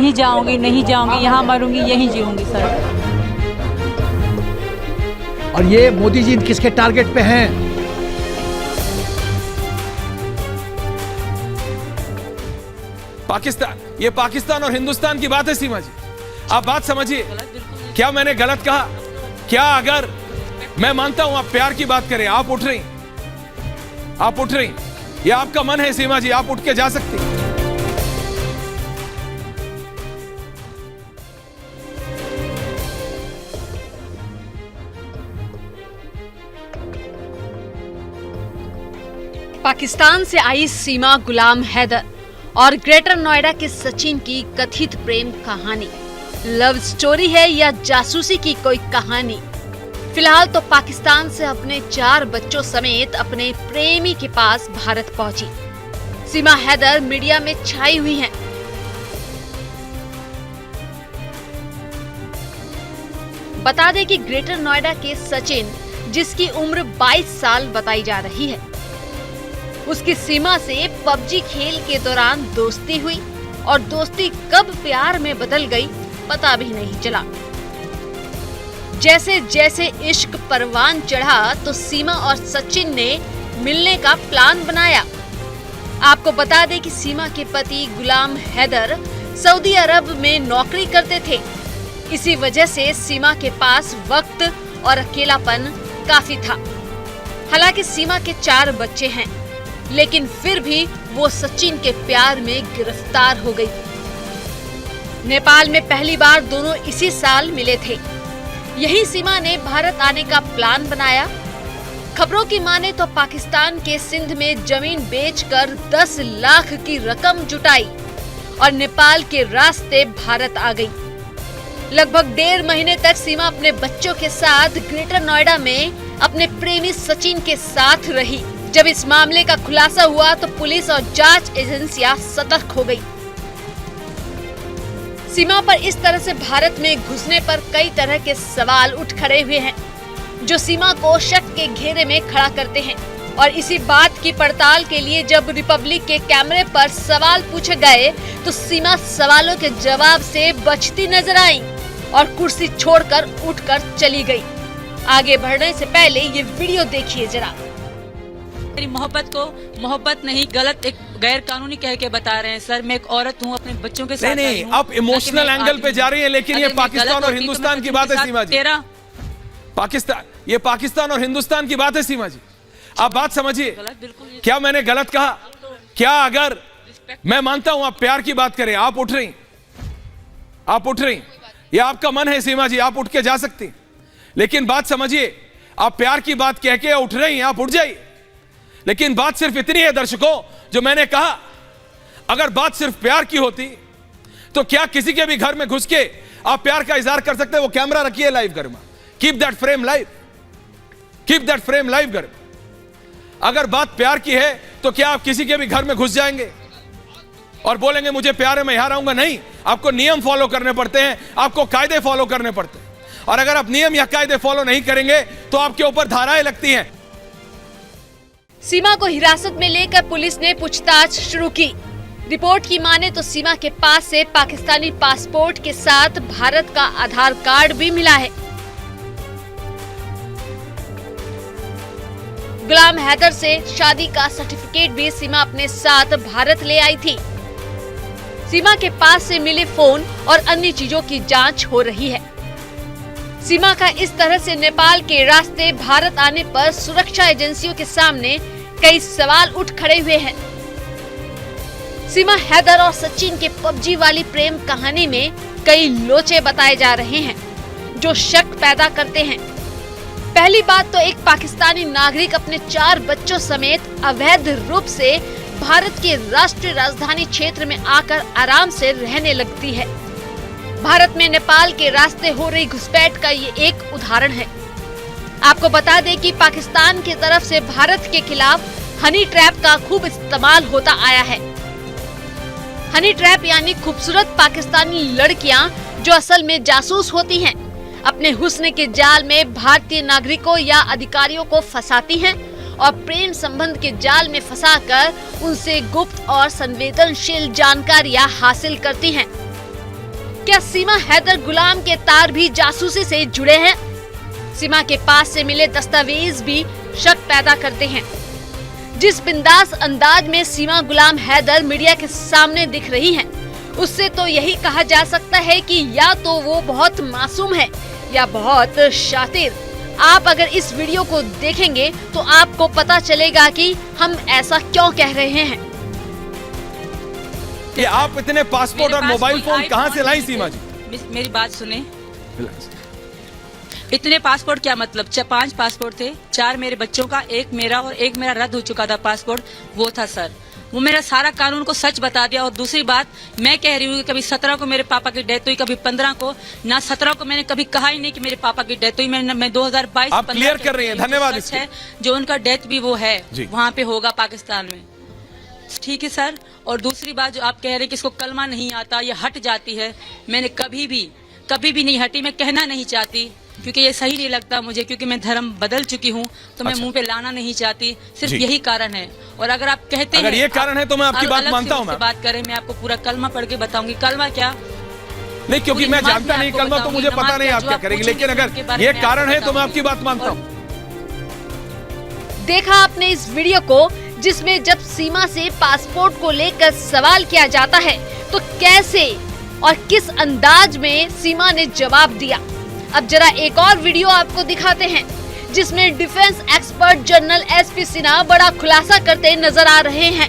नहीं जाऊंगी, नहीं जाऊंगी, यहाँ मरूंगी, यहीं जीऊंगी सर। और ये मोदी जी किसके टारगेट पे हैं? पाकिस्तान, ये पाकिस्तान और हिंदुस्तान की बात है सीमा जी, आप बात समझिए। क्या मैंने गलत कहा? क्या अगर मैं मानता हूं आप प्यार की बात करें, आप उठ रही, आप उठ रही, ये आपका मन है सीमा जी, आप उठ के जा सकती। पाकिस्तान से आई सीमा गुलाम हैदर और ग्रेटर नोएडा के सचिन की कथित प्रेम कहानी लव स्टोरी है या जासूसी की कोई कहानी? फिलहाल तो पाकिस्तान से अपने 4 बच्चों समेत अपने प्रेमी के पास भारत पहुंची सीमा हैदर मीडिया में छाई हुई हैं। बता दें कि ग्रेटर नोएडा के सचिन, जिसकी उम्र 22 साल बताई जा रही है, उसकी सीमा से पबजी खेल के दौरान दोस्ती हुई और दोस्ती कब प्यार में बदल गई पता भी नहीं चला। जैसे जैसे इश्क परवान चढ़ा तो सीमा और सचिन ने मिलने का प्लान बनाया। आपको बता दें कि सीमा के पति गुलाम हैदर सऊदी अरब में नौकरी करते थे। इसी वजह से सीमा के पास वक्त और अकेलापन काफी था। हालांकि सीमा के 4 बच्चे हैं, लेकिन फिर भी वो सचिन के प्यार में गिरफ्तार हो गई। नेपाल में पहली बार दोनों इसी साल मिले थे। यही सीमा ने भारत आने का प्लान बनाया। खबरों की माने तो पाकिस्तान के सिंध में जमीन बेचकर 10 लाख की रकम जुटाई और नेपाल के रास्ते भारत आ गई। लगभग 1.5 महीने तक सीमा अपने बच्चों के साथ ग्रेटर नोएडा में अपने प्रेमी सचिन के साथ रही। जब इस मामले का खुलासा हुआ तो पुलिस और जांच एजेंसियां सतर्क हो गई। सीमा पर इस तरह से भारत में घुसने पर कई तरह के सवाल उठ खड़े हुए हैं, जो सीमा को शक के घेरे में खड़ा करते हैं। और इसी बात की पड़ताल के लिए जब रिपब्लिक के कैमरे पर सवाल पूछे गए तो सीमा सवालों के जवाब से बचती नजर आई और कुर्सी छोड़कर उठकर चली गई। आगे बढ़ने से पहले ये वीडियो देखिए जरा। मेरी मोहब्बत को मोहब्बत नहीं, गलत एक गैर कानूनी कह के बता रहे हैं सर। मैं एक औरत हूँ, अपने बच्चों के साथ नहीं, आप इमोशनल एंगल पे जा रही है, लेकिन ये पाकिस्तान और हिंदुस्तान की बात है सीमा जी। पाकिस्तान, ये पाकिस्तान और हिंदुस्तान की बात है सीमा जी, आप बात समझिए। क्या मैंने गलत कहा? क्या अगर मैं मानता हूं आप प्यार की बात करें, आप उठ रही, आप उठ रही, ये आपका मन है सीमा जी, आप उठ के जा सकती, लेकिन बात समझिए, आप प्यार की बात कह के उठ रही हैं, आप उठ जाइए। लेकिन बात सिर्फ इतनी है दर्शकों, जो मैंने कहा, अगर बात सिर्फ प्यार की होती तो क्या किसी के भी घर में घुस के आप प्यार का इजहार कर सकते? वो कैमरा रखिए लाइव घर में, keep that frame live, keep that frame live घर में। अगर बात प्यार की है तो क्या आप किसी के भी घर में घुस जाएंगे और बोलेंगे मुझे प्यार है मैं यहां रहूंगा? नहीं, आपको नियम फॉलो करने पड़ते हैं, आपको कायदे फॉलो करने पड़ते हैं। और अगर आप नियम या कायदे फॉलो नहीं करेंगे तो आपके ऊपर धाराएं लगती हैं। सीमा को हिरासत में लेकर पुलिस ने पूछताछ शुरू की। रिपोर्ट की माने तो सीमा के पास से पाकिस्तानी पासपोर्ट के साथ भारत का आधार कार्ड भी मिला है। गुलाम हैदर से शादी का सर्टिफिकेट भी सीमा अपने साथ भारत ले आई थी। सीमा के पास से मिले फोन और अन्य चीजों की जांच हो रही है। सीमा का इस तरह से नेपाल के रास्ते भारत आने पर सुरक्षा एजेंसियों के सामने कई सवाल उठ खड़े हुए हैं। सीमा हैदर और सचिन के पबजी वाली प्रेम कहानी में कई लोचे बताए जा रहे हैं, जो शक पैदा करते हैं। पहली बात तो एक पाकिस्तानी नागरिक अपने 4 बच्चों समेत अवैध रूप से भारत के राष्ट्रीय राजधानी क्षेत्र में आकर आराम से रहने लगती है। भारत में नेपाल के रास्ते हो रही घुसपैठ का ये एक उदाहरण है। आपको बता दें कि पाकिस्तान की तरफ से भारत के खिलाफ हनी ट्रैप का खूब इस्तेमाल होता आया है। हनी ट्रैप यानी खूबसूरत पाकिस्तानी लड़कियां जो असल में जासूस होती हैं, अपने हुस्न के जाल में भारतीय नागरिकों या अधिकारियों को फंसाती हैं और प्रेम संबंध के जाल में फंसाकर उनसे गुप्त और संवेदनशील जानकारियां हासिल करती हैं। क्या सीमा हैदर गुलाम के तार भी जासूसी से जुड़े हैं? सीमा के पास से मिले दस्तावेज भी शक पैदा करते हैं। जिस बिंदास अंदाज में सीमा गुलाम हैदर मीडिया के सामने दिख रही हैं, उससे तो यही कहा जा सकता है कि या तो वो बहुत मासूम है या बहुत शातिर। आप अगर इस वीडियो को देखेंगे तो आपको पता चलेगा कि हम ऐसा क्यों कह रहे हैं। कि आप इतने पासपोर्ट और मोबाइल फोन कहां से लाई सीमा जी? मेरी बात सुने। इतने पासपोर्ट क्या मतलब? 5 पासपोर्ट थे, 4 मेरे बच्चों का, 1 मेरा और 1 मेरा रद्द हो चुका था पासपोर्ट, वो था सर। वो मेरा सारा कानून को सच बता दिया। और दूसरी बात मैं कह रही हूँ कि कभी 17 को मेरे पापा की डेथ हुई, कभी 15 को, ना 17 को मैंने कभी कहा ही नहीं कि मेरे पापा की डेथ हुई। मैं 2022 आप क्लियर कर रही हैं, धन्यवाद। सच है जो उनका डेथ भी वो है वहाँ पे होगा पाकिस्तान में, ठीक है सर। और दूसरी बात जो आप कह रहे हैं कि इसको कलमा नहीं आता, ये हट जाती है, मैंने कभी भी नहीं हटी। मैं कहना नहीं चाहती क्योंकि ये सही नहीं लगता मुझे, क्योंकि मैं धर्म बदल चुकी हूँ, तो मैं मुंह पे लाना नहीं चाहती। सिर्फ यही कारण है। और अगर आप कहते हैं, अगर ये कारण है तो मैं आपकी बात मानता हूँ। बात करें, मैं आपको पूरा कलमा पढ़ के बताऊंगी। कलमा क्या? नहीं, क्योंकि मैं जानता नहीं कलमा, तो मुझे पता नहीं आप क्या करेंगे। लेकिन अगर ये कारण है तो मैं आपकी बात मानता हूँ। देखा आपने इस वीडियो को, जिसमें जब सीमा से पासपोर्ट को लेकर सवाल किया जाता है तो कैसे और किस अंदाज में सीमा ने जवाब दिया। अब जरा एक और वीडियो आपको दिखाते हैं, जिसमें defence expert general SP Sinha बड़ा खुलासा करते नजर आ रहे हैं।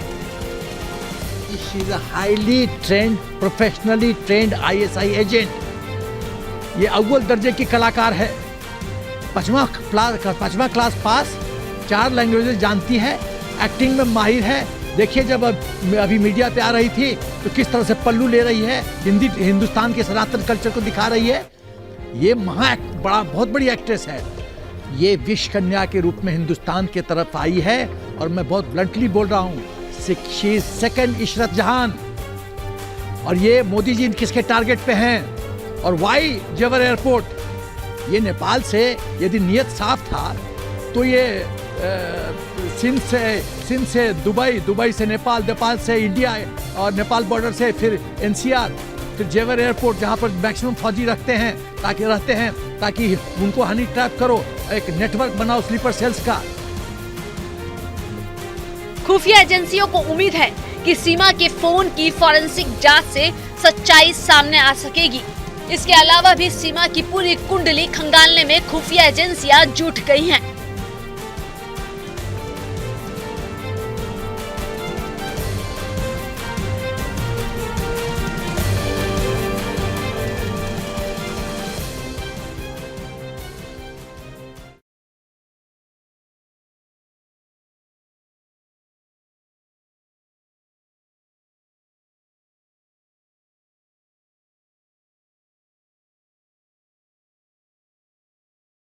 She is a highly trained, professionally trained ISI agent. ये अव्वल दर्जे की कलाकार है। 5वां क्लास पास, 4 लैंग्वेजेस जानती है, एक्टिंग में माहिर है। देखिए जब अभी मीडिया पे आ रही थी तो किस तरह से पल्लू ले रही है, हिंदुस्तान के सनातन कल्चर को दिखा रही है। ये बहुत बड़ी एक्ट्रेस है। ये विश्व कन्या के रूप में हिंदुस्तान के तरफ आई है और मैं बहुत ब्लंटली बोल रहा हूँ, शी इज सेकंड इशरत जहान। और ये मोदी जी किसके टारगेट पे हैं और वाई जेवर एयरपोर्ट? ये नेपाल से यदि नियत साफ था तो ये सिंध से दुबई से नेपाल से इंडिया और नेपाल बॉर्डर से फिर NCR, फिर जेवर एयरपोर्ट जहां पर मैक्सिमम फौजी रहते हैं ताकि उनको हनी ट्रैप करो, एक नेटवर्क बनाओ स्लीपर सेल्स का। खुफिया एजेंसियों को उम्मीद है कि सीमा के फोन की फॉरेंसिक जांच से सच्चाई सामने आ सकेगी। इसके अलावा भी सीमा की पूरी कुंडली खंगालने में खुफिया एजेंसियां जुट गई हैं।